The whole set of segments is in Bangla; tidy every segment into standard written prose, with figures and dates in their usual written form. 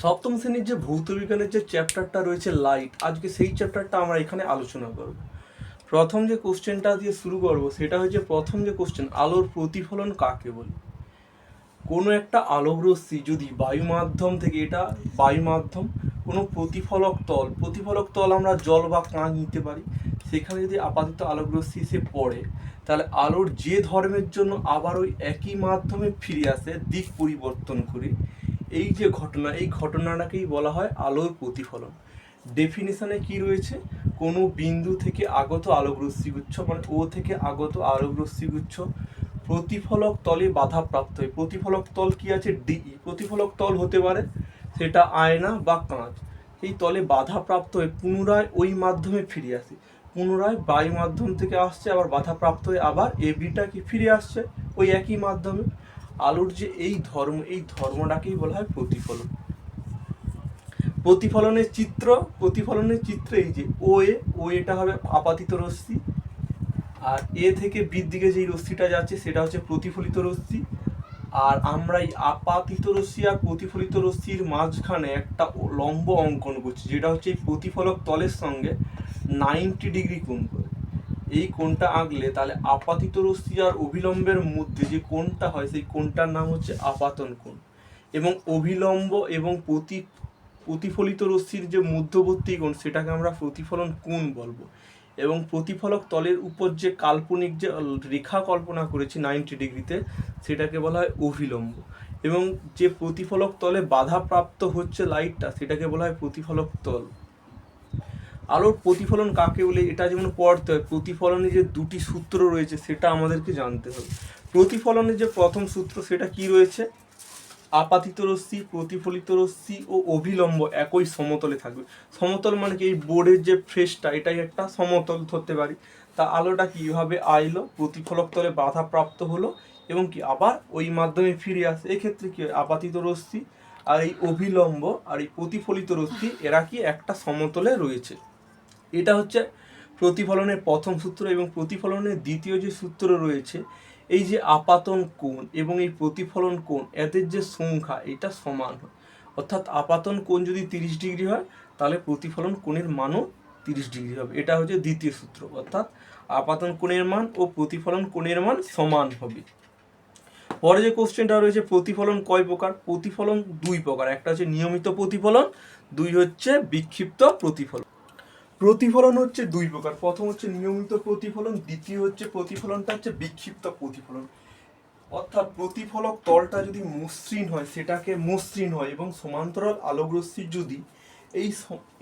সপ্তম শ্রেণীর যে ভৌতবিজ্ঞানের যে চ্যাপ্টারটা রয়েছে লাইট, আজকে সেই চ্যাপ্টারটা আমরা এখানে আলোচনা করব। প্রথম যে কোশ্চেনটা দিয়ে শুরু করব সেটা হচ্ছে প্রথম যে কোশ্চেন, আলোর প্রতিফলন কাকে বলে। কোনো একটা আলোক রশ্মি যদি বায়ু মাধ্যম থেকে, এটা বায়ু মাধ্যম, কোনো প্রতিফলক তল আমরা জল বা কাঁচ নিতে পারি, সেখানে যদি আপাতিত আলোক রশ্মি এসে পড়ে, তাহলে আলোর যে ধর্মের জন্য আবার ওই একই মাধ্যমে ফিরে আসে দিক পরিবর্তন করে, এই যে ঘটনা, এই ঘটনাটাকেই বলা হয় আলোর প্রতিফলন। ডেফিনিশনে কি রয়েছে, কোনো বিন্দু থেকে আগত আলোক রশ্মিগুচ্ছ, মানে ও থেকে আগত আলোক রশ্মিগুচ্ছ প্রতিফলক তলে বাধাপ্রাপ্ত হয়। প্রতিফলক তল কি আছে, ডিই। প্রতিফলক তল হতে পারে সেটা আয়না বা কাঁচ। এই তলে বাধাপ্রাপ্ত হয়ে পুনরায় ওই মাধ্যমে ফিরে আসে, পুনরায় বায়ু মাধ্যম থেকে আসছে, আবার বাধাপ্রাপ্ত হয়ে আবার এবিটা কি ফিরে আসছে ওই একই মাধ্যমে। আলোর যে এই ধর্মটাকেই বলা হয় প্রতিফলন। প্রতিফলনের চিত্র এই যে ও এটা হবে আপাতিত রশ্মি, আর এ থেকে বির দিকে যেই রশ্মিটা যাচ্ছে সেটা হচ্ছে প্রতিফলিত রশ্মি। আর আমরা এই আপাতিত রশ্মি আর প্রতিফলিত রশ্মির মাঝখানে একটা লম্ব অঙ্কন করছি, যেটা হচ্ছে এই প্রতিফলক তলের সঙ্গে 90 ডিগ্রি কোণ করে। এই কোণটা আঁকলে তাহলে আপাতিত রশ্মি আর অভিলম্বের মধ্যে যে কোণটা হয় সেই কোণটার নাম হচ্ছে আপাতন কোণ। এবং অভিলম্ব এবং প্রতিফলিত রশ্মির যে মধ্যবর্তী কোণ সেটাকে আমরা প্রতিফলন কোণ বলবো। এবং প্রতিফলক তলের উপর যে কাল্পনিক যে রেখা কল্পনা করেছি 90 ডিগ্রিতে, সেটাকে বলা হয় অভিলম্ব। এবং যে প্রতিফলক তলে বাধাপ্রাপ্ত হচ্ছে লাইটটা, সেটাকে বলা হয় প্রতিফলক তল। আলোর প্রতিফলন কাকে বলে এটা যেমন পড়তে হয়, প্রতিফলনে যে দুটি সূত্র রয়েছে সেটা আমাদেরকে জানতে হবে। প্রতিফলনের যে প্রথম সূত্র সেটা কি রয়েছে, আপাতিত রশ্মি, প্রতিফলিত রশ্মি ও অভিলম্ব একই সমতলে থাকবে। সমতল মানে কি, এই বোর্ডের যে ফ্রেশটা এটাই একটা সমতল ধরতে পারি। তা আলোটা কীভাবে আইলো, প্রতিফলক তলে বাধা প্রাপ্ত হলো এবং কি আবার ওই মাধ্যমে ফিরে আসে। এক্ষেত্রে কি হয়, আপাতিত রশ্মি আর এই অভিলম্ব আর এই প্রতিফলিত রশ্মি এরা কি একটা সমতলে রয়েছে। এটা হচ্ছে প্রতিফলনের প্রথম সূত্র। এবং প্রতিফলনের দ্বিতীয় যে সূত্র রয়েছে, এই যে আপাতন কোণ এবং এই প্রতিফলন কোণ এদের যে সংখ্যা এটা সমান হয়। অর্থাৎ আপাতন কোণ যদি 30 ডিগ্রি হয় তাহলে প্রতিফলন কোণের মানও 30 ডিগ্রি হবে। এটা হচ্ছে দ্বিতীয় সূত্র, অর্থাৎ আপাতন কোণের মান ও প্রতিফলন কোণের মান সমান হবে। পরে যে কোশ্চেনটা রয়েছে, প্রতিফলন কয় প্রকার। প্রতিফলন দুই প্রকার, একটা হচ্ছে নিয়মিত প্রতিফলন, দুই হচ্ছে বিক্ষিপ্ত প্রতিফলন। প্রতিফলন হচ্ছে দুই প্রকার, প্রথম হচ্ছে নিয়মিত প্রতিফলন, দ্বিতীয় হচ্ছে প্রতিফলনটা হচ্ছে বিক্ষিপ্ত প্রতিফলন। অর্থাৎ প্রতিফলক তলটা যদি মসৃণ হয় সেটাকে মসৃণ হয়, এবং সমান্তরাল আলোক রশ্মি যদি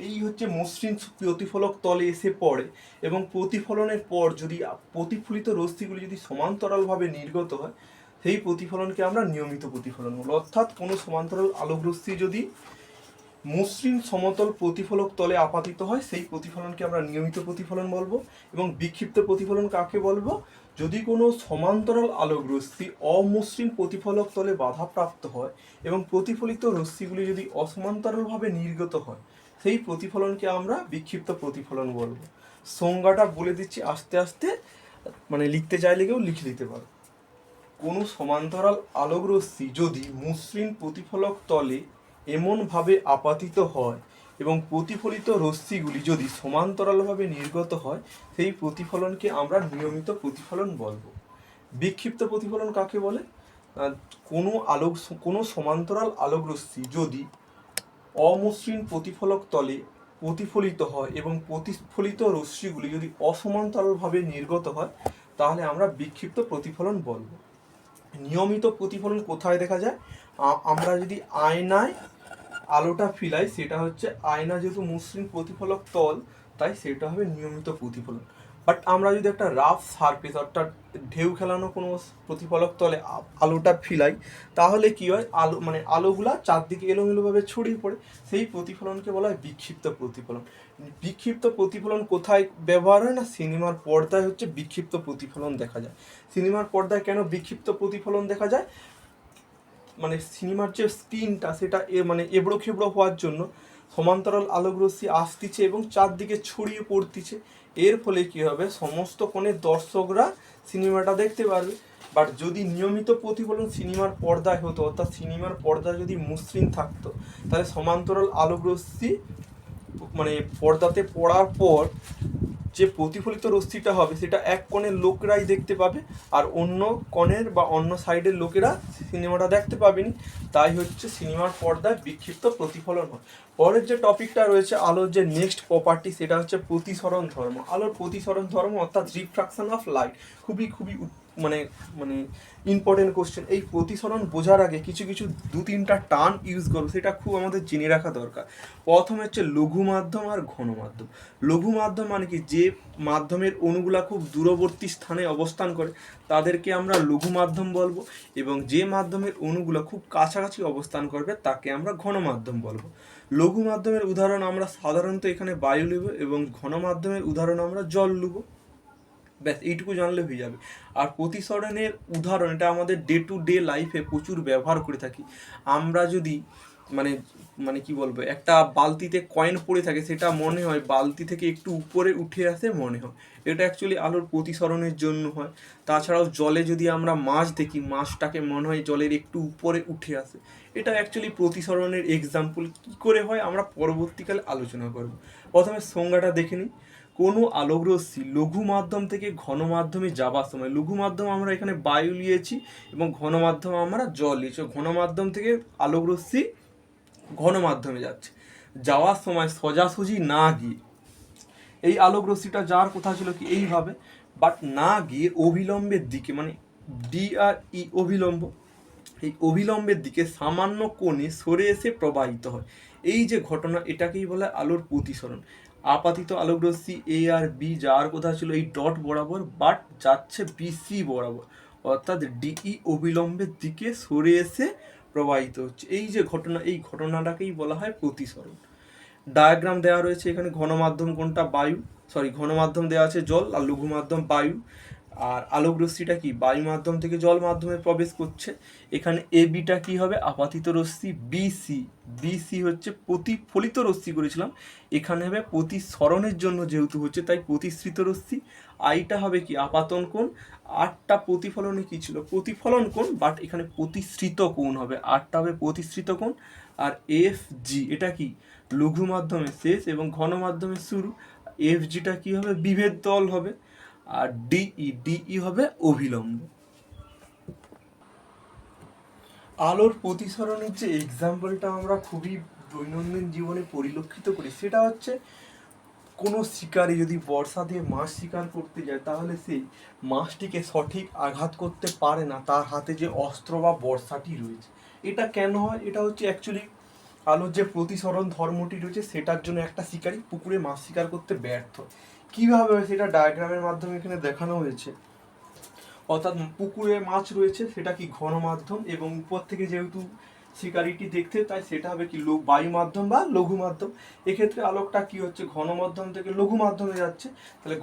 এই হচ্ছে মসৃণ প্রতিফলক তলে এসে পড়ে এবং প্রতিফলনের পর যদি প্রতিফলিত রশ্মিগুলি যদি সমান্তরালভাবে নির্গত হয়, সেই প্রতিফলনকে আমরা নিয়মিত প্রতিফলন বলবো। অর্থাৎ কোনো সমান্তরাল আলোক রশ্মি যদি মসৃণ সমতল প্রতিফলক তলে আপাতিত হয় সেই প্রতিফলনকে আমরা নিয়মিত প্রতিফলন বলবো। এবং বিক্ষিপ্ত প্রতিফলন কাকে বলবো, যদি কোনো সমান্তরাল আলোক রশ্মি অমসৃণ প্রতিফলক তলে বাধাপ্রাপ্ত হয় এবং প্রতিফলিত রশ্মিগুলি যদি অসমান্তরালভাবে নির্গত হয়, সেই প্রতিফলনকে আমরা বিক্ষিপ্ত প্রতিফলন বলবো। সংজ্ঞাটা বলে দিচ্ছি আস্তে আস্তে, মানে লিখতে চাইলে কেউ লিখে দিতে পারো। কোনো সমান্তরাল আলোক রশ্মি যদি মসৃণ প্রতিফলক তলে এমনভাবে আপাতিত হয় এবং প্রতিফলিত রশ্মিগুলি যদি সমান্তরালভাবে নির্গত হয়, সেই প্রতিফলনকে আমরা নিয়মিত প্রতিফলন বলবো। বিক্ষিপ্ত প্রতিফলন কাকে বলে, কোনো সমান্তরাল আলোক রশ্মি যদি অমসৃণ প্রতিফলক তলে প্রতিফলিত হয় এবং প্রতিফলিত রশ্মিগুলি যদি অসমান্তরালভাবে নির্গত হয়, তাহলে আমরা বিক্ষিপ্ত প্রতিফলন বলবো। নিয়মিত প্রতিফলন কোথায় দেখা যায়, আমরা যদি আয়নায় আলোটা ফিলাই, সেটা হচ্ছে আয়না যেহেতু মসৃণ প্রতিফলক তল, তাই সেটা হবে নিয়মিত প্রতিফলন। বাট আমরা যদি একটা রাফ সারফেস অর্থাৎ ঢেউ খেলানো কোনো প্রতিফলক তলে আলোটা ফিলাই, তাহলে কি হয়, আলোগুলা চারদিকে এলোমেলোভাবে ছড়িয়ে পড়ে, সেই প্রতিফলনকে বলা হয় বিক্ষিপ্ত প্রতিফলন। বিক্ষিপ্ত প্রতিফলন কোথায় ব্যবহার হয় না, সিনেমার পর্দায় হচ্ছে বিক্ষিপ্ত প্রতিফলন দেখা যায়। সিনেমার পর্দায় কেন বিক্ষিপ্ত প্রতিফলন দেখা যায়, মানে সিনেমার যে স্ক্রিনটা সেটা এবড়ো খেবড়ো হওয়ার জন্য সমান্তরাল আলোক রশ্মি আসতিছে এবং চারদিকে ছড়িয়ে পড়তিছে। এর ফলে কি হবে, সমস্ত কোণের দর্শকরা সিনেমাটা দেখতে পারবে বাট যদি নিয়মিত প্রতিফলন সিনেমার পর্দায় হতো, অর্থাৎ সিনেমার পর্দা যদি মসৃণ থাকতো, তাহলে সমান্তরাল আলোকরশ্মি মানে পর্দাতে পড়ার পর যে প্রতিফলিত রশ্মিটা হবে সেটা এক কোণের লোকেরাই দেখতে পাবে, আর অন্য কোণের বা অন্য সাইডের লোকেরা সিনেমাটা দেখতে পাবেনি। তাই হচ্ছে সিনেমার পর্দায় বিক্ষিপ্ত প্রতিফলন হয়। পরের যে টপিকটা রয়েছে আলোর যে নেক্সট প্রপার্টি, সেটা হচ্ছে প্রতিসরণ ধর্ম। আলোর প্রতিসরণ ধর্ম অর্থাৎ রিফ্রাকশন অফ লাইট, খুবই খুবই মানে মানে ইম্পর্টেন্ট কোশ্চেন। এই প্রতিসরণ বোঝার আগে কিছু কিছু 2-3টা টার্ম ইউজ করবো, সেটা খুব আমাদের জেনে রাখা দরকার। প্রথম হচ্ছে লঘু মাধ্যম আর ঘন মাধ্যম। লঘু মাধ্যম মানে কি, যে মাধ্যমের অণুগুলা খুব দূরবর্তী স্থানে অবস্থান করে তাদেরকে আমরা লঘু মাধ্যম বলবো, এবং যে মাধ্যমের অণুগুলো খুব কাছাকাছি অবস্থান করবে তাকে আমরা ঘন মাধ্যম বলবো। লঘু মাধ্যমের উদাহরণ আমরা সাধারণত এখানে বায়ু নেব, এবং ঘন মাধ্যমের উদাহরণ আমরা জল নেব। ব্যাস এইটুকু জানলে হয়ে যাবে। আর প্রতিসরণের উদাহরণ, এটা আমাদের ডে টু ডে লাইফে প্রচুর ব্যবহার করে থাকি। আমরা যদি মানে মানে কি বলবো, একটা বালতিতে কয়েন পড়ে থাকে, সেটা মনে হয় বালতি থেকে একটু উপরে উঠে আসে মনে হয়, এটা অ্যাকচুয়ালি আলোর প্রতিসরণের জন্য হয়। তাছাড়াও জলে যদি আমরা মাছ দেখি, মাছটাকে মনে হয় জলের একটু উপরে উঠে আসে, এটা অ্যাকচুয়ালি প্রতিসরণের এক্সাম্পল। কী করে হয় আমরা পরবর্তীকালে আলোচনা করব। প্রথমে সংজ্ঞাটা দেখে নিই। কোনো আলোকরশ্মি লঘু মাধ্যম থেকে ঘন মাধ্যমে যাবার সময়, লঘু মাধ্যম আমরা এখানে বায়ু নিয়েছি এবং ঘন মাধ্যম আমরা জল নিয়েছি। ঘন মাধ্যম থেকে আলোকরশ্মি ঘন মাধ্যমে যাচ্ছে, যাওয়ার সময় সোজাসুজি না গিয়ে, এই আলোক রশ্মিটা যাওয়ার কথা ছিল কি এইভাবে, বাট না গিয়ে অভিলম্বের দিকে, মানে ডি আর ই অভিলম্ব, এই অভিলম্বের দিকে সামান্য কোণে সরে এসে প্রবাহিত হয়। এই যে ঘটনা, এটাকেই বলে আলোর প্রতিসরণ। আপাতিত আলোক রশ্মি এ আর বি যাওয়ার কথা ছিল এই ডট বরাবর, বাট যাচ্ছে বিসি বরাবর, অর্থাৎ ডিই অভিলম্বের দিকে সরে এসে প্রবাহিত হচ্ছে। এই যে ঘটনা, এই ঘটনাটাকেই বলা হয় প্রতিসরণ। ডায়াগ্রাম দেওয়া রয়েছে এখানে। ঘন মাধ্যম কোনটা? বায়ু, ঘন মাধ্যম দেওয়া আছে জল, আর লঘু মাধ্যম বায়ু। আর আলোক রশ্মিটা কি, বায়ু মাধ্যম থেকে জল মাধ্যমে প্রবেশ করছে। এখানে এ বিটা কি হবে? আপাতিত রশ্মি। বিসি, বিসি হচ্ছে প্রতিফলিত রশ্মি করেছিলাম, এখানে হবে প্রতিসরণের জন্য যেহেতু হচ্ছে তাই প্রতিসৃত রশ্মি। আইটা হবে কি? আপাতন কোণ। আটটা প্রতিফলনে কি ছিল? প্রতিফলন কোণ, বাট এখানে প্রতিসৃত কোণ হবে, আটটা হবে প্রতিসৃত কোণ। আর এফ জি এটা কি? লঘু মাধ্যমে শেষ এবং ঘন মাধ্যমে শুরু। এফ জিটা কি হবে? বিভেদ তল হবে। আর ডিই, ডিই হবে অভিলম্ব। আলোর প্রতিসরণের যে এক্সাম্পলটা আমরা খুবই দৈনন্দিন জীবনে পরিলক্ষিত করি, সেটা হচ্ছে কোনো শিকারী যদি বর্ষা দিয়ে মাছ শিকার করতে যায়, তাহলে সেই মাছটিকে সঠিক আঘাত করতে পারে না তার হাতে যে অস্ত্র বা বর্ষাটি রয়েছে। এটা কেন হয়? এটা হচ্ছে অ্যাকচুয়ালি আলোর যে প্রতিসরণ ধর্মটি রয়েছে সেটার জন্য একটা শিকারী পুকুরে মাছ শিকার করতে ব্যর্থ। কীভাবে হয় সেটা ডায়াগ্রামের মাধ্যমে এখানে দেখানো হয়েছে। অর্থাৎ পুকুরে মাছ রয়েছে, সেটা কি ঘন মাধ্যম, এবং উপর থেকে যেহেতু শিকারিটি দেখতে, তাই সেটা হবে কি বায়ু মাধ্যম বা লঘু মাধ্যম। এক্ষেত্রে আলোকটা কি হচ্ছে? ঘন মাধ্যম থেকে লঘু মাধ্যমে যাচ্ছে, তাহলে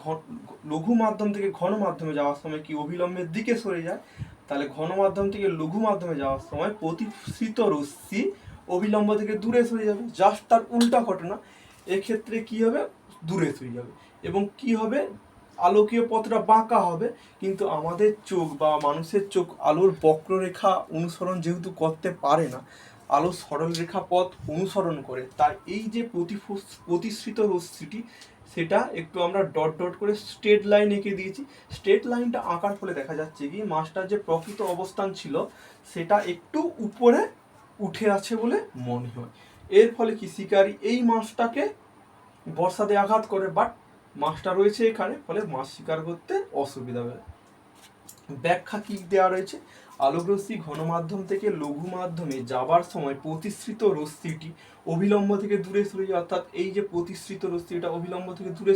লঘু মাধ্যম থেকে ঘন মাধ্যমে যাওয়ার সময় কি অভিলম্বের দিকে সরে যায়, তাহলে ঘন মাধ্যম থেকে লঘু মাধ্যমে যাওয়ার সময় প্রতিসৃত রশ্মি অভিলম্ব থেকে দূরে সরে যাবে। জাস্ট তার উল্টা ঘটনা, এক্ষেত্রে কি হবে? দূরে সরে যাবে। এবং কি হবে? আলোকীয় পথটা বাঁকা হবে, কিন্তু আমাদের চোখ বা মানুষের চোখ আলোর বক্ররেখা অনুসরণ যেহেতু করতে পারে না, আলো সরল রেখা পথ অনুসরণ করে, তাই এই যে প্রতিসৃত রশ্মিটি, সেটা একটু আমরা ডট ডট করে স্ট্রেট লাইন এঁকে দিয়েছি। স্ট্রেট লাইনটা আঁকার ফলে দেখা যাচ্ছে কি মাছটার যে প্রকৃত অবস্থান ছিল সেটা একটু উপরে উঠে আছে বলে মনে হয়। এর ফলে কি শিকারী এই মাছটাকে বর্ষাতে আঘাত করে, বাট মাছটা রয়েছে এখানে, ফলে মাছ শিকার করতে অসুবিধা হবে। ব্যাখ্যা কি দেওয়া রয়েছে? আলোক রশ্মি ঘন মাধ্যম থেকে লঘু মাধ্যমে যাবার সময় প্রতিসৃত রশ্মিটি অভিলম্ব থেকে দূরে সরে যায়, অর্থাৎ এই যে প্রতিসৃত রশ্মি এটা অভিলম্ব থেকে দূরে।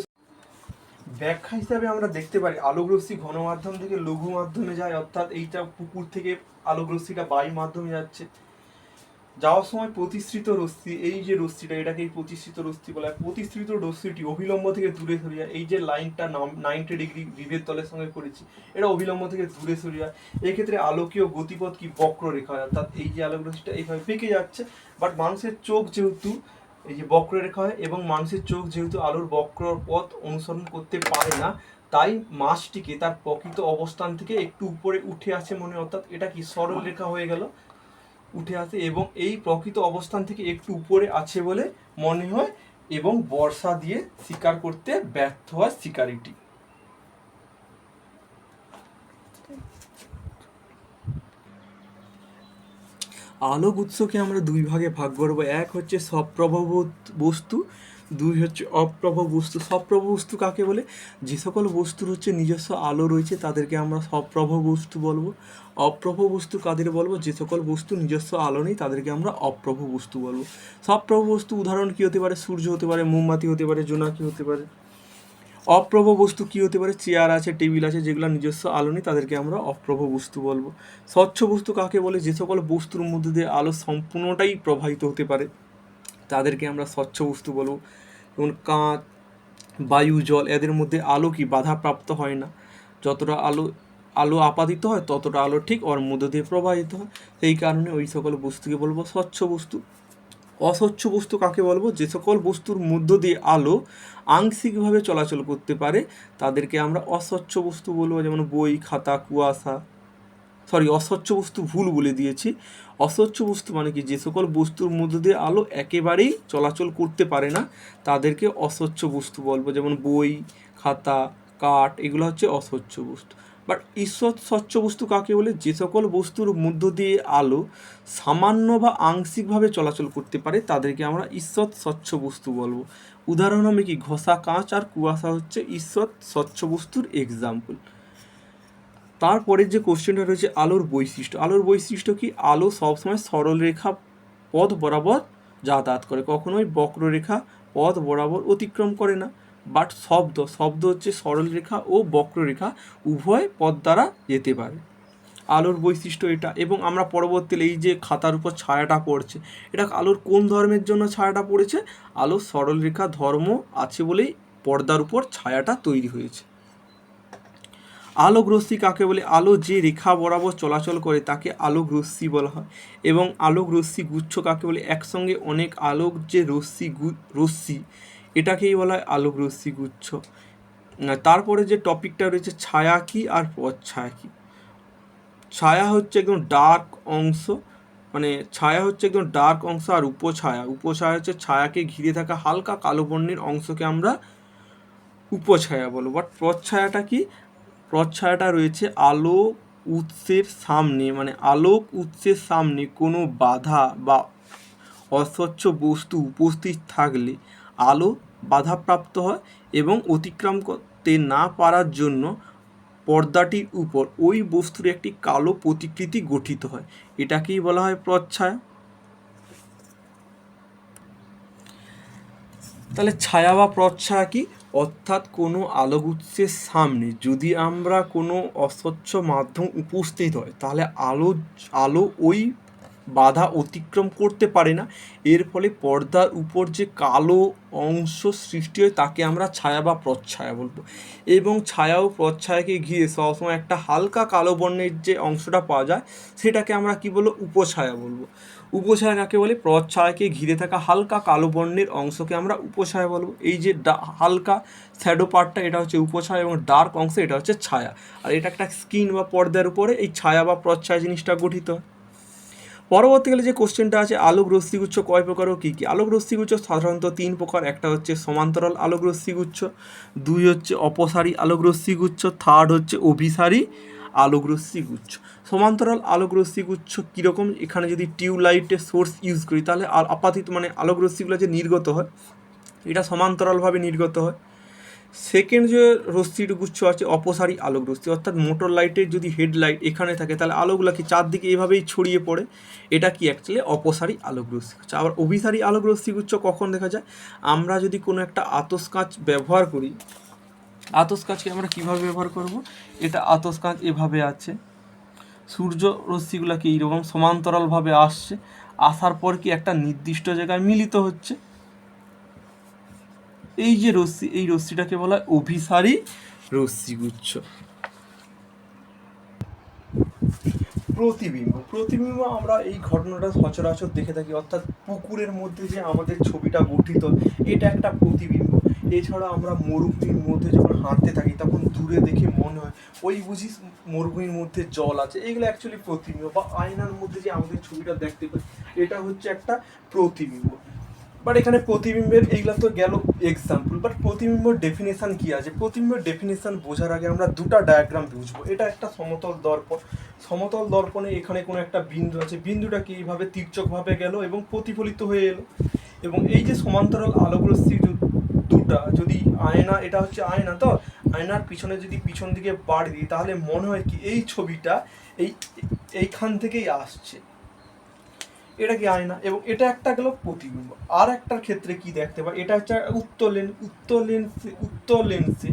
ব্যাখ্যা হিসাবে আমরা দেখতে পারি আলোক রশ্মি ঘন মাধ্যম থেকে লঘু মাধ্যমে যায়, অর্থাৎ এইটা পুকুর থেকে আলোক রশ্মিটা বায়ু মাধ্যমে যাচ্ছে, যাওয়ার সময় প্রতিসৃত রশ্মি, এই যে রশ্মিটা এটাকেই প্রতিসৃত রশ্মি বলা হয়। প্রতিসৃত রশ্মিটি অভিলম্ব থেকে দূরে সরে যায়। এই যে লাইনটা 90 ডিগ্রি বিভেদ তলের সঙ্গে করেছি, এটা অভিলম্ব থেকে দূরে সরে যায়। এক্ষেত্রে আলোকীয় গতিপথ কি বক্ররেখা হয়, অর্থাৎ এই যে আলোক রশ্মিটা এইভাবে বেঁকে যাচ্ছে, বাট মানুষের চোখ যেহেতু এই যে বক্ররেখা হয় এবং মানুষের চোখ যেহেতু আলোর বক্র পথ অনুসরণ করতে পারে না, তাই মাছটিকে তার প্রকৃত অবস্থান থেকে একটু উপরে উঠে আসে মনে, অর্থাৎ এটা কি সরল রেখা হয়ে গেল, উঠে আসে এবং এই প্রকৃত অবস্থান থেকে একটু উপরে আছে বলে মনে হয় এবং বর্ষা দিয়ে শিকার করতে ব্যর্থ হয় শিকারিটি। আলোক উৎসকে আমরা দুই ভাগে ভাগ করব, এক হচ্ছে সপ্রভ বস্তু, দুই হচ্ছে অপ্রভ বস্তু। সপ্রভ বস্তু কাকে বলে? যে সকল বস্তুর হচ্ছে নিজস্ব আলো রয়েছে তাদেরকে আমরা সপ্রভ বস্তু বলবো। অপ্রভ বস্তু কাদের বলবো? যে সকল বস্তু নিজস্ব আলো নেই তাদেরকে আমরা অপ্রভ বস্তু বলবো। সপ্রভ বস্তু উদাহরণ কি হতে পারে? সূর্য হতে পারে, মোমবাতি হতে পারে, জোনাকি হতে পারে। অপ্রভ বস্তু কি হতে পারে? চেয়ার আছে, টেবিল আছে, যেগুলো নিজস্ব আলো নেই তাদেরকে আমরা অপ্রভ বস্তু বলবো। স্বচ্ছ বস্তু কাকে বলে? যে সকল বস্তুর মধ্যে দিয়ে আলো সম্পূর্ণটাই প্রবাহিত হতে পারে তাদেরকে আমরা স্বচ্ছ বস্তু বলবো। যেমন কাঁচ, বায়ু, জল, এদের মধ্যে আলো কি বাধাপ্রাপ্ত হয় না, যতটা আলো আপাতিত হয় ততটা আলো ঠিক ওর মধ্য দিয়ে প্রবাহিত হয়, সেই কারণে ওই সকল বস্তুকে বলবো স্বচ্ছ বস্তু। অস্বচ্ছ বস্তু কাকে বলবো? যে সকল বস্তুর মধ্য দিয়ে আলো আংশিকভাবে চলাচল করতে পারে তাদেরকে আমরা অস্বচ্ছ বস্তু বলবো। যেমন বই, খাতা, কুয়াশা, অস্বচ্ছ বস্তু ভুল বলে দিয়েছি। অস্বচ্ছ বস্তু মানে কি? যে সকল বস্তুর মধ্য দিয়ে আলো একেবারেই চলাচল করতে পারে না তাদেরকে অস্বচ্ছ বস্তু বলবো। যেমন বই, খাতা, কাঠ, এগুলো হচ্ছে অস্বচ্ছ বস্তু। বাট ঈষৎ স্বচ্ছ বস্তু কাকে বলে? যে সকল বস্তুর মধ্য দিয়ে আলো সামান্য বা আংশিকভাবে চলাচল করতে পারে তাদেরকে আমরা ঈষৎ স্বচ্ছ বস্তু বলবো। উদাহরণ হবে কি? ঘষা কাঁচ আর কুয়াশা হচ্ছে ঈষৎ স্বচ্ছ বস্তুর এক্সাম্পল। তারপরে যে কোশ্চেনটা রয়েছে আলোর বৈশিষ্ট্য। আলোর বৈশিষ্ট্য কি? আলো সবসময় সরলরেখা পথ বরাবর যাতায়াত করে, কখনোই বক্ররেখা পথ বরাবর অতিক্রম করে না। বাট শব্দ হচ্ছে সরলরেখা ও বক্ররেখা উভয় পথ দ্বারা যেতে পারে। আলোর বৈশিষ্ট্য এটা। এবং আমরা পরবর্তীতে এই যে খাতার উপর ছায়াটা পড়ছে, এটা আলোর কোন ধর্মের জন্য ছায়াটা পড়েছে? আলোর সরলরেখা ধর্ম আছে বলেই পর্দার উপর ছায়াটা তৈরি হয়েছে। আলোক রশ্মি কাকে বলে? আলো যে রেখা বরাবর চলাচল করে তাকে আলোক রশ্মি বলা হয়। এবং আলোক রশ্মি গুচ্ছ কাকে বলে? একসঙ্গে অনেক আলোক যে রশ্মি এটাকেই বলা হয় আলোক রশ্মি গুচ্ছ। তারপরে যে টপিকটা রয়েছে ছায়া কি আর প্রচ্ছায়া কি। ছায়া হচ্ছে একদম ডার্ক অংশ, মানে ছায়া হচ্ছে একদম ডার্ক অংশ, আর উপছায়া হচ্ছে ছায়াকে ঘিরে থাকা হালকা কালো বর্ণের অংশকে আমরা উপছায়া বলবো। বাট প্রচ্ছায়াটা কি? প্রচ্ছায়াটা রয়েছে আলোক উৎসের সামনে, মানে আলোক উৎসের সামনে কোনো বাধা বা অস্বচ্ছ বস্তু উপস্থিত থাকলে আলো বাধাপ্রাপ্ত হয় এবং অতিক্রম করতে না পারার জন্য পর্দাটির উপর ওই বস্তুর একটি কালো প্রতিকৃতি গঠিত হয়, এটাকেই বলা হয় প্রচ্ছায়া। তাহলে ছায়া বা প্রচ্ছায়া কি? অর্থাৎ কোনো আলোক উৎসের সামনে যদি আমরা কোনো অস্বচ্ছ মাধ্যম উপস্থিত হয় তাহলে আলো ওই বাধা অতিক্রম করতে পারে না, এর ফলে পর্দার উপর যে কালো অংশ সৃষ্টি হয় তাকে আমরা ছায়া বা প্রচ্ছায়া বলবো। এবং ছায়া ও প্রচ্ছায়াকে ঘিরে সবসময় একটা হালকা কালো বর্ণের যে অংশটা পাওয়া যায় সেটাকে আমরা কি বলবো? উপছায়া বলবো। উপছায়া কাকে বলে? প্রচ্ছায়াকে ঘিরে থাকা হালকা কালো বর্ণের অংশকে আমরা উপছায়া বলবো। এই যে হালকা শ্যাডো পার্টটা এটা হচ্ছে উপছায়া এবং ডার্ক অংশ এটা হচ্ছে ছায়া। আর এটা একটা স্কিন বা পর্দার উপরে এই ছায়া বা প্রচ্ছায়া জিনিসটা গঠিত হয়। পরবর্তীকালে যে কোশ্চেনটা আছে আলোক রশ্মিগুচ্ছ কয় প্রকার ও কী কী? আলোক রশ্মিগুচ্ছ সাধারণত 3 প্রকার। একটা হচ্ছে সমান্তরাল আলোক রশ্মিগুচ্ছ, 2 হচ্ছে অপসারী আলোক রশ্মিগুচ্ছ, 3 হচ্ছে অভিসারী আলোক রশ্মিগুচ্ছ। সমান্তরাল আলোক রশ্মিগুচ্ছ কীরকম? এখানে যদি টিউবলাইটের সোর্স ইউজ করি তাহলে আপাতিত মানে আলোক রশ্মিগুলো যে নির্গত হয় এটা সমান্তরালভাবে নির্গত হয়। সেকেন্ড যে রশ্মির গুচ্ছ আছে অপসারী আলোক রশ্মি, অর্থাৎ মোটর লাইটের যদি হেডলাইট এখানে থাকে তাহলে আলোগুলো কি চারদিকে এভাবেই ছড়িয়ে পড়ে, এটা কি অ্যাকচুয়ালি অপসারী আলোক রশ্মি গুচ্ছ। আবার অভিসারী আলোক রশ্মি গুচ্ছ কখন দেখা যায়? আমরা যদি কোনো একটা আতস কাঁচ ব্যবহার করি, আতস কাঁচকে আমরা কীভাবে ব্যবহার করব? এটা আতস কাঁচ এভাবে আছে, সূর্য রশ্মিগুলো কি এইরকম সমান্তরালভাবে আসছে, আসার পর কি একটা নির্দিষ্ট জায়গায় মিলিত হচ্ছে, এই যে রশ্মি এই রশ্মিটাকে বলা হয় অভিসারী রশ্মিগুচ্ছ। প্রতিবিম্ব আমরা এই ঘটনাটা সচরাচর দেখে থাকি, অর্থাৎ পুকুরের মধ্যে যে আমাদের ছবিটা গঠিত এটা একটা প্রতিবিম্ব। এছাড়া আমরা মরুভূমির মধ্যে যখন হাঁটতে থাকি তখন দূরে দেখে মনে হয় ওই বুঝি মরুভূমির মধ্যে জল আছে। এইগুলো অ্যাকচুয়ালি প্রতিবিম্ব, বা আয়নার মধ্যে যে আমাদের ছবিটা দেখতে পাই এটা হচ্ছে একটা প্রতিবিম্ব। বাট এখানে প্রতিবিম্বের এইগুলো তো গেল এক্সাম্পল, বাট প্রতিবিম্বর ডেফিনেশন কি আছে? প্রতিবিম্বর ডেফিনেশন বোঝার আগে আমরা দুটো ডায়াগ্রাম বুঝবো। এটা একটা সমতল দর্পণ, সমতল দর্পণে এখানে কোনো একটা বিন্দু আছে, বিন্দুটা কি এইভাবে তির্যকভাবে গেল এবং প্রতিফলিত হয়ে এলো, এবং এই যে সমান্তরাল আলোকরশ্মি দুটা যদি আয়না, এটা হচ্ছে আয়না, তো আয়নার পিছনে যদি পিছন দিকে বাড়ি দিই তাহলে মনে হয় কি এই ছবিটা এইখান থেকেই আসছে, এটা কি আয়না, এবং এটা একটা গেল প্রতিবিম্ব। আর একটার ক্ষেত্রে কি দেখতে পাই, এটা হচ্ছে উত্তর লেন্সে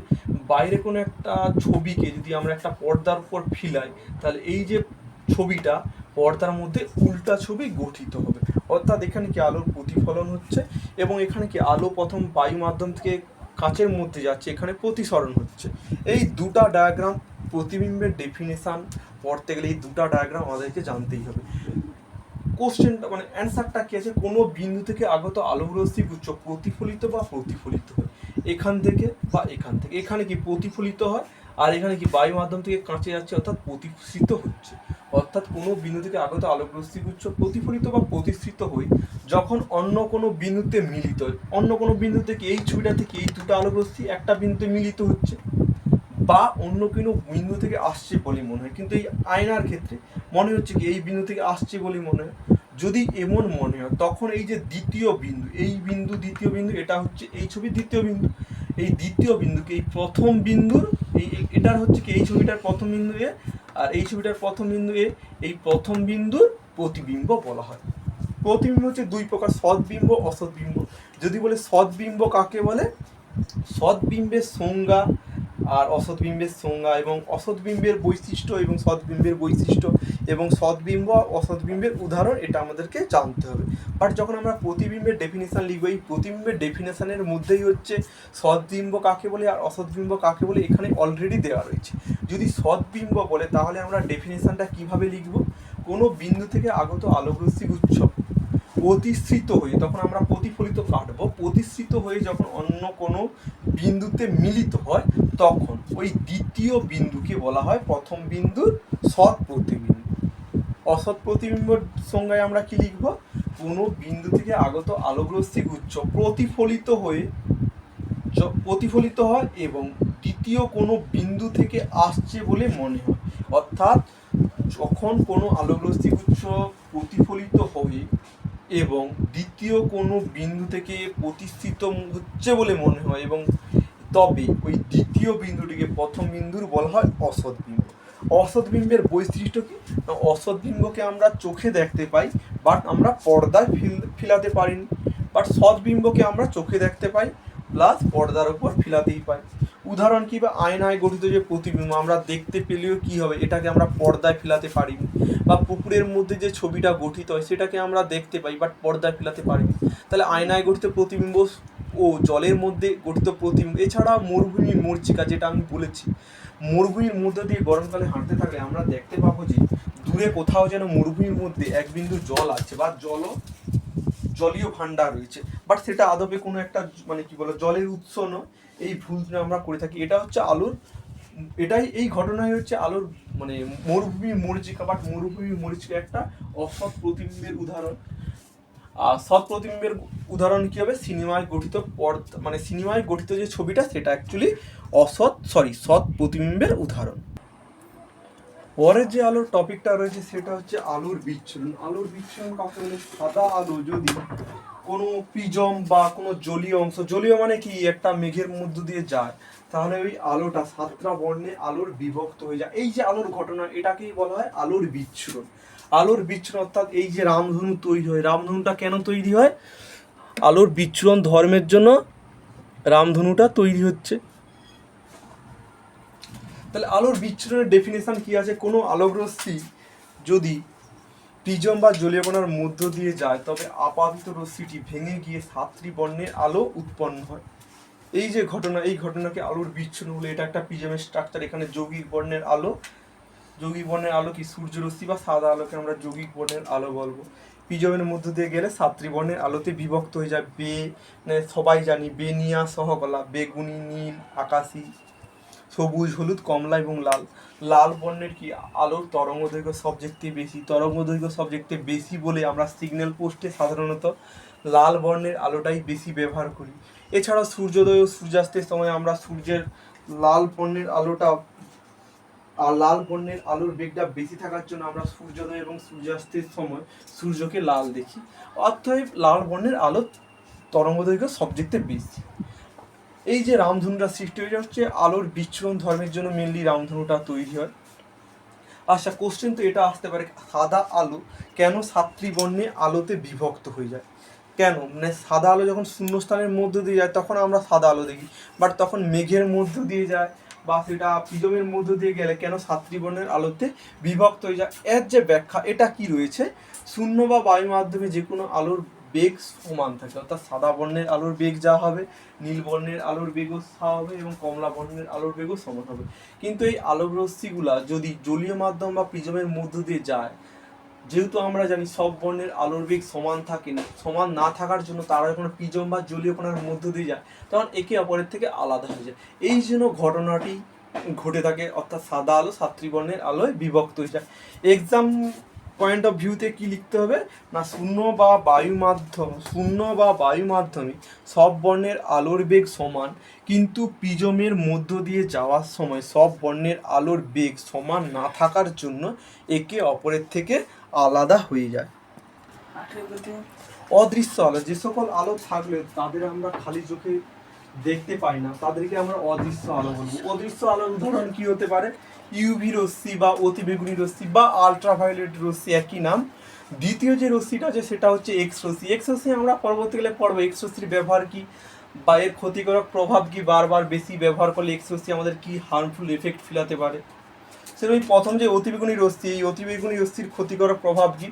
বাইরে কোনো একটা ছবিকে যদি আমরা একটা পর্দার উপর ফিলাই তাহলে এই যে ছবিটা পর্দার মধ্যে উল্টা ছবি গঠিত হবে। অর্থাৎ এখানে কি আলোর প্রতিফলন হচ্ছে, এবং এখানে কি আলো প্রথম বায়ু মাধ্যম থেকে কাচের মধ্যে যাচ্ছে, এখানে প্রতিসরণ হচ্ছে। এই দুটা ডায়াগ্রাম প্রতিবিম্বের ডেফিনেশন পড়তে গেলে এই দুটা ডায়াগ্রাম আমাদেরকে জানতেই হবে। কোশ্চেনটা মানে অ্যান্সারটা কি আছে, কোনো বিন্দু থেকে আগত আলোকরশ্মি গুচ্ছ প্রতিফলিত বা প্রতিফলিত হয় এখান থেকে বা এখান থেকে। এখানে কি প্রতিফলিত হয়, আর এখানে কি বায়ু মাধ্যম থেকে কাঁচে যাচ্ছে অর্থাৎ প্রতিফলিত হচ্ছে। অর্থাৎ কোনো বিন্দু থেকে আগত আলোকরশ্মি গুচ্ছ প্রতিফলিত বা প্রতিসৃত হয়ে যখন অন্য কোনো বিন্দুতে মিলিত হয়, অন্য কোনো বিন্দু থেকে এই ছবিটা থেকে এই দুটো আলোকরশ্মি একটা বিন্দুতে মিলিত হচ্ছে, বা অন্য কোনো বিন্দু থেকে আসছে বলে মনে হয়, কিন্তু এই আয়নার ক্ষেত্রে মনে হচ্ছে কি এই বিন্দু থেকে আসছে বলে মনে হয়। যদি এমন মনে হয় তখন এই যে দ্বিতীয় বিন্দু, এই বিন্দু দ্বিতীয় বিন্দু, এটা হচ্ছে এই ছবির দ্বিতীয় বিন্দু, এই দ্বিতীয় বিন্দুকে এই প্রথম বিন্দুর এটার হচ্ছে কি এই ছবিটার প্রথম বিন্দু এ, আর এই ছবিটার প্রথম বিন্দু এ, এই প্রথম বিন্দুর প্রতিবিম্ব বলা হয়। প্রতিবিম্ব হচ্ছে দুই প্রকার, সৎবিম্ব অসৎবিম্ব। যদি বলে সৎবিম্ব কাকে বলে, সৎবিম্বের সংজ্ঞা আর অসৎবিম্বের সংজ্ঞা, এবং অসৎবিম্বের বৈশিষ্ট্য এবং সৎবিম্বের বৈশিষ্ট্য, এবং সৎবিম্ব অসৎবিম্বের উদাহরণ, এটা আমাদেরকে জানতে হবে। বাট যখন আমরা প্রতিবিম্বের ডেফিনেশন লিখবো, এই প্রতিবিম্বের ডেফিনেশনের মধ্যেই হচ্ছে সৎবিম্ব কাকে বলে আর অসৎবিম্ব কাকে বলে এখানে অলরেডি দেওয়া রয়েছে। যদি সৎবিম্ব বলে তাহলে আমরা ডেফিনেশনটা কিভাবে লিখব, কোনো বিন্দু থেকে আগত আলোকরশ্মি গুচ্ছ প্রতিসৃত হয়ে, তখন আমরা প্রতিফলিত কাটবো, প্রতিসৃত হয়ে যখন অন্য কোনো বিন্দুতে মিলিত হয় তখন ওই দ্বিতীয় বিন্দুকে বলা হয় প্রথম বিন্দুর সৎ প্রতিবিম্ব। অসৎ প্রতিবিম্বর সংজ্ঞায় আমরা কি লিখব, কোনো বিন্দু থেকে আগত আলোকরশ্মি গুচ্ছ প্রতিফলিত হয় এবং দ্বিতীয় কোনো বিন্দু থেকে আসছে বলে মনে হয়। অর্থাৎ যখন কোনো আলোকরশ্মি গুচ্ছ প্রতিফলিত হয়ে এবং দ্বিতীয় কোনো বিন্দু থেকে প্রতিষ্ঠিত হচ্ছে বলে মনে হয়, এবং তবে ওই দ্বিতীয় বিন্দুটিকে প্রথম বিন্দুর বলা হয় অসৎবিম্ব। অসৎবিম্বের বৈশিষ্ট্য কি, অসৎবিম্বকে আমরা চোখে দেখতে পাই বাট আমরা পর্দায় ফিলাতে পারিনি, বাট সৎবিম্বকে আমরা চোখে দেখতে পাই প্লাস পর্দার উপর ফিলাতেই পাই। উদাহরণ কি, বা আয়নায় গঠিত যে প্রতিবিম্ব আমরা দেখতে পেলেও কি হবে, এটাকে আমরা পর্দায় ফেলাতে পারিনি, বা পুকুরের মধ্যে যে ছবিটা গঠিত হয় সেটাকে আমরা দেখতে পাই বাট পর্দায় ফেলাতে পারিনি। তাহলে আয়নায় গঠিত প্রতিবিম্ব ও জলের মধ্যে গঠিত প্রতিবিম্ব, এছাড়া মরুভূমির মরীচিকা, যেটা আমি বলেছি, মরুভূমির মধ্যে দিয়ে গরমকালে হাঁটতে থাকলে আমরা দেখতে পাবো যে দূরে কোথাও যেন মরুভূমির মধ্যে এক বিন্দু জল আছে বা জলীয় ভাণ্ডার রয়েছে, বাট সেটা আদপে কোনো একটা মানে কি বলে জলের উৎস নয়। এই ভুলটা আমরা করে থাকি। এটা হচ্ছে আলোর, এটাই এই ঘটনাই হচ্ছে আলোর মানে মরুভূমির মরীচিকা, বাট মরুভূমির মরীচিকা একটা অসৎ প্রতিবিম্বের উদাহরণ। আর সৎ প্রতিবিম্বের উদাহরণ কি হবে, সিনেমায় গঠিত মানে সিনেমায় গঠিত যে ছবিটা সেটা অ্যাকচুয়ালি সৎ প্রতিবিম্বের উদাহরণ। পরের যে আলোর টপিকটা রয়েছে সেটা হচ্ছে আলোর বিচ্ছুরণ। আলোর বিচ্ছুরণ কাকে বলে, সাদা আলো যদি কোনো প্রিজম বা কোনো জলীয় অংশ, জলীয় মানে কি একটা মেঘের মধ্য দিয়ে যায়, তাহলে ওই আলোটা সাতটা বর্ণে আলোর বিভক্ত হয়ে যায়। এই যে আলোর ঘটনা এটাকেই বলা হয় আলোর বিচ্ছুরণ। আলোর বিচ্ছুরণ অর্থাৎ এই যে রামধনু তৈরি হয়, রামধনুটা কেন তৈরি হয়, আলোর বিচ্ছুরণ ধর্মের জন্য রামধনুটা তৈরি হচ্ছে। তাহলে আলোর বিচ্ছুরণের ডেফিনেশন কি আছে, কোনো আলোকরশ্মি যদি প্রিজম বা জলীয় কণার মধ্য দিয়ে যায় তবে আপাতিত রশ্মিটি ভেঙে গিয়ে সাতটি বর্ণের আলো উৎপন্ন হয়। এই যে ঘটনা, এই ঘটনাকে আলোর বিচ্ছুরণ বলে। এটা একটা প্রিজমের স্ট্রাকচার, এখানে যৌগিক বর্ণের আলো, যৌগিক বর্ণের আলো কি সূর্যরশ্মি বা সাদা আলোকে আমরা যৌগিক বর্ণের আলো বলবো। প্রিজমের মধ্য দিয়ে গেলে সাতটি বর্ণের আলোতে বিভক্ত হয়ে যায়। মানে সবাই জানি বেনিয়া সহকলা, বেগুনি, নীল, আকাশি, সবুজ, হলুদ, কমলা এবং লাল। লাল বর্ণের কি আলোর তরঙ্গ দৈর্ঘ্য সবচেয়ে বেশি। তরঙ্গ দৈর্ঘ্য সবচেয়ে বেশি বলে আমরা সিগন্যাল পোস্টে সাধারণত লাল বর্ণের আলোটাই বেশি ব্যবহার করি। এছাড়াও সূর্যোদয় ও সূর্যাস্তের সময় আমরা সূর্যের লাল বর্ণের আলোর বেগটা বেশি থাকার জন্য আমরা সূর্যোদয় এবং সূর্যাস্তের সময় সূর্যকে লাল দেখি। অতএব লাল বর্ণের আলোর তরঙ্গ দৈর্ঘ্য সবচেয়ে বেশি। এই যে রামধনুটা সৃষ্টি হয়ে হচ্ছে আলোর বিচ্ছুরণ ধর্মের জন্য মেনলি রামধনুটা তৈরি হয়। আচ্ছা, কোশ্চেন তো এটা আসতে পারে, সাদা আলো কেন সাতটি বর্ণে আলোতে বিভক্ত হয়ে যায়? কেন? মানে সাদা আলো যখন শূন্যস্থানের মধ্য দিয়ে যায় তখন আমরা সাদা আলো দেখি, বাট তখন মেঘের মধ্য দিয়ে যায় বা সেটা প্রিজমের মধ্য দিয়ে গেলে কেন সাতটি বর্ণের আলোতে বিভক্ত হয়ে যায়? এর যে ব্যাখ্যা এটা কি রয়েছে, শূন্য বা বায়ু মাধ্যমে যে কোনো আলোর বেগ সমান থাকে, অর্থাৎ সাদা বর্ণের আলোর বেগ যা হবে নীল বর্ণের আলোর বেগও তা হবে এবং কমলা বর্ণের আলোর বেগও সমান হবে। কিন্তু এই আলোক রশ্মিগুলা যদি জলীয় মাধ্যম বা প্রিজমের মধ্য দিয়ে যায়, যেহেতু আমরা জানি সব বর্ণের আলোর বেগ সমান থাকে না, সমান না থাকার জন্য তারা যখন প্রিজম বা জলীয় কণার মধ্য দিয়ে যায় তখন একে অপরের থেকে আলাদা হয়ে যায়। এই জন্য ঘটনাটি ঘটে থাকে, অর্থাৎ সাদা আলো সাতটি বর্ণের আলোয় বিভক্ত হয়ে যায়। এক্সাম পয়েন্ট অফ ভিউতে কি লিখতে হবে না, শূন্য বা বায়ু মাধ্যমে সব বর্ণের আলোর বেগ সমান, কিন্তু প্রিজমের মধ্য দিয়ে যাওয়ার সময় সব বর্ণের আলোর বেগ সমান না থাকার জন্য একে অপরের থেকে আলাদা হয়ে যায়। অদৃশ্য আলো, যে সকল আলো থাকলে তাদের আমরা খালি চোখে দেখতে পাই না তাদেরকে আমরা অদৃশ্য আলো বলবো। অদৃশ্য আলোর উদাহরণ কি হতে পারে? ইউভি রশ্মি বা অতিবেগুনি রশ্মি বা আলট্রাভায়োলেট রশ্মি, একই নাম। দ্বিতীয় যে রশ্মিটা আছে সেটা হচ্ছে এক্স রশ্মি। এক্স রশ্মি আমরা পরবর্তীকালে পড়বো এক্স রশ্মির ব্যবহার কি বা এর ক্ষতিকারক প্রভাব কি, বারবার বেশি ব্যবহার করলে এক্স রশ্মি আমাদের কি হার্মফুল এফেক্ট ফেলাতে পারে। সেরকম প্রথম যে অতিবেগুনি রশ্মি, এই অতিবেগুনি রশ্মির ক্ষতিকারক প্রভাব কি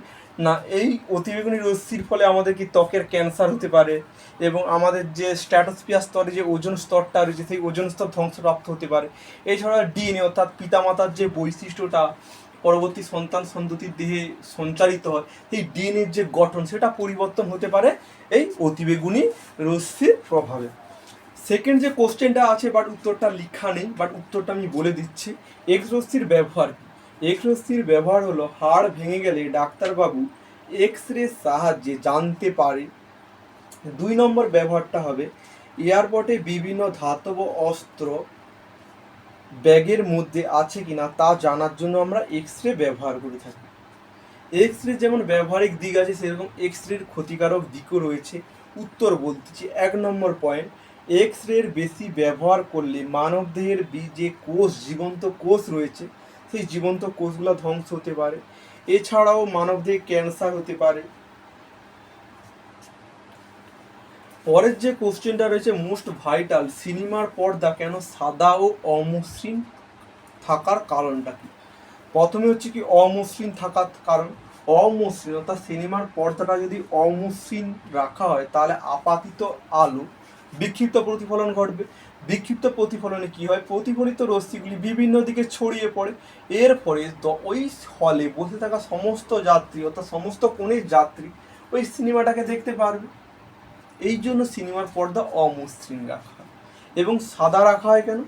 না, এই অতিবেগুনি রশ্মির ফলে আমাদের কি ত্বকের ক্যান্সার হতে পারে এবং আমাদের যে স্ট্র্যাটোস্ফিয়ার স্তরে যে ওজোন স্তরটা রয়েছে সেই ওজোন স্তর ধ্বংসপ্রাপ্ত হতে পারে। এছাড়া ডিএনএ অর্থাৎ পিতামাতার যে বৈশিষ্ট্যটা পরবর্তী সন্তান সন্ততির দেহে সঞ্চারিত হয়, সেই ডিএনএর যে গঠন সেটা পরিবর্তন হতে পারে এই অতিবেগুনি রশ্মির প্রভাবে। সেকেন্ড যে কোশ্চেনটা আছে বাট উত্তরটা লেখা নেই, বাট উত্তরটা আমি বলে দিচ্ছি। এক্স রশ্মির ব্যবহার কি? এক্স রশ্মির ব্যবহার হলো হাড় ভেঙে গেলে ডাক্তারবাবু এক্স রে সাহায্যে জানতে পারে। 2 নম্বর ব্যবহারটা হবে এয়ারপোর্টে বিভিন্ন ধাতব অস্ত্র ব্যাগের মধ্যে আছে কিনা তা জানার জন্য আমরা এক্স রে ব্যবহার করে থাকি। এক্স রে যেমন ব্যবহারিক দিক আছে সেরকম এক্স রের ক্ষতিকারক দিকও রয়েছে। উত্তর বলতেছি 1 নম্বর পয়েন্ট, এক্স রের বেশি ব্যবহার করলে মানবদেহের যে জীবন্ত কোষ রয়েছে সেই জীবন্ত কোষগুলো ধ্বংস হতে পারে। এছাড়াও মানবদেহে ক্যান্সার হতে পারে। পরের যে কোশ্চেনটা রয়েছে মোস্ট ভাইটাল, সিনেমার পর্দা কেন সাদা ও অমসৃণ থাকার কারণটা কি? প্রথমে হচ্ছে কি অমসৃণ থাকার কারণ, অমসৃণ অর্থাৎ সিনেমার পর্দাটা যদি অমসৃণ রাখা হয় তাহলে আপাতিত আলো বিক্ষিপ্ত প্রতিফলন ঘটবে। বিক্ষিপ্ত প্রতিফলনে কি হয়, প্রতিফলিত রশ্মিগুলি বিভিন্ন দিকে ছড়িয়ে পড়ে, এর ফলে ওই হলে বসে থাকা সমস্ত যাত্রী অর্থাৎ সমস্ত কোণের যাত্রী ওই সিনেমাটাকে দেখতে পারবে। এই জন্য সিনেমার পর্দা অমসৃণ রাখা হয়। এবং সাদা রাখা হয় কেন?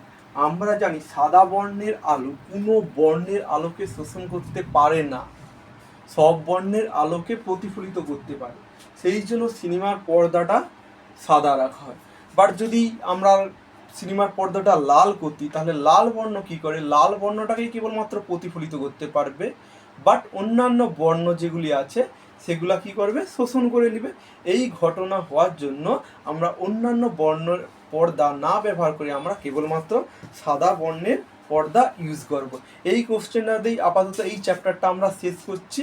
আমরা জানি সাদা বর্ণের আলো কোনো বর্ণের আলোকে শোষণ করতে পারে না, সব বর্ণের আলোকে প্রতিফলিত করতে পারে, সেই জন্য সিনেমার পর্দাটা সাদা রাখা হয়। বাট যদি আমরা সিনেমার পর্দাটা লাল করতি তাহলে লাল বর্ণ কি করে, লাল বর্ণটাকেই কেবলমাত্র প্রতিফলিত করতে পারবে, বাট অন্যান্য বর্ণ যেগুলি আছে সেগুলা কি করবে, শোষণ করে নেবে। এই ঘটনা হওয়ার জন্য আমরা অন্যান্য বর্ণের পর্দা না ব্যবহার করে আমরা কেবলমাত্র সাদা বর্ণের পর্দা ইউজ করব। এই কোশ্চেনটা দিয়েই আপাতত এই চ্যাপ্টারটা আমরা শেষ করছি।